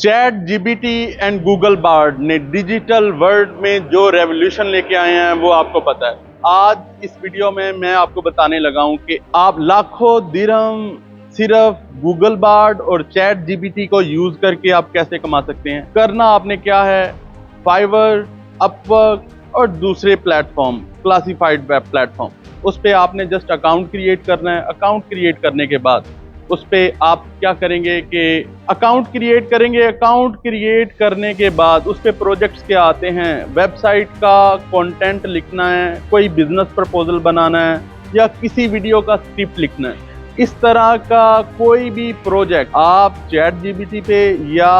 Chat GPT and Google Bard ने digital world में जो रेवोल्यूशन लेके आए हैं वो आपको पता है। आज इस वीडियो में मैं आपको बताने लगा हूं कि आप लाखों दिरहम सिर्फ गूगल बार्ड और चैट जीपीटी को यूज करके आप कैसे कमा सकते हैं। करना आपने क्या है, फाइवर, अपवर्क और दूसरे प्लेटफॉर्म, क्लासिफाइड वेब प्लेटफॉर्म, उस पर आपने जस्ट अकाउंट क्रिएट करना है। अकाउंट क्रिएट करने के बाद उस पर आप क्या करेंगे कि अकाउंट क्रिएट करेंगे। अकाउंट क्रिएट करने के बाद उस पर प्रोजेक्ट्स क्या आते हैं, वेबसाइट का कंटेंट लिखना है, कोई बिजनेस प्रपोजल बनाना है या किसी वीडियो का स्क्रिप्ट लिखना है। इस तरह का कोई भी प्रोजेक्ट आप चैट जीपीटी पे या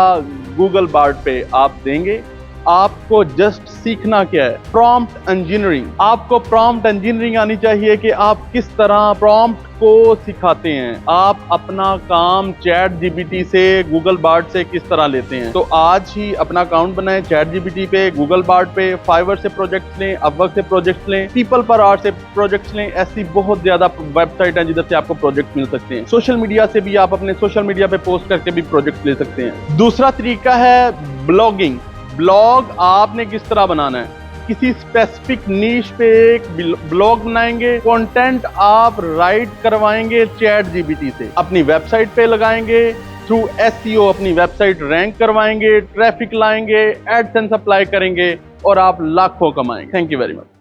गूगल बार्ड पे आप देंगे। आपको जस्ट सीखना क्या है, प्रॉम्प्ट इंजीनियरिंग। आपको प्रॉम्प्ट इंजीनियरिंग आनी चाहिए कि आप किस तरह प्रॉम्प्ट को सिखाते हैं, आप अपना काम चैट जीपीटी से, गूगल बार्ड से किस तरह लेते हैं। तो आज ही अपना अकाउंट बनाएं चैट जीपीटी पे, गूगल बार्ड पे, फाइवर से प्रोजेक्ट्स लें, अपवर्क से प्रोजेक्ट्स लें, पीपल पर आवर से प्रोजेक्ट्स लें। ऐसी बहुत ज्यादा वेबसाइट है जिधर से आपको प्रोजेक्ट मिल सकते हैं। सोशल मीडिया से भी आप अपने सोशल मीडिया पे पोस्ट करके भी प्रोजेक्ट ले सकते हैं। दूसरा तरीका है ब्लॉगिंग। ब्लॉग आपने किस तरह बनाना है, किसी स्पेसिफिक नीश पे एक ब्लॉग बनाएंगे, कंटेंट आप राइट करवाएंगे चैट जीपीटी से, अपनी वेबसाइट पे लगाएंगे, थ्रू एसईओ अपनी वेबसाइट रैंक करवाएंगे, ट्रैफिक लाएंगे, एडसेंस अप्लाई करेंगे और आप लाखों कमाएंगे। Thank you very much.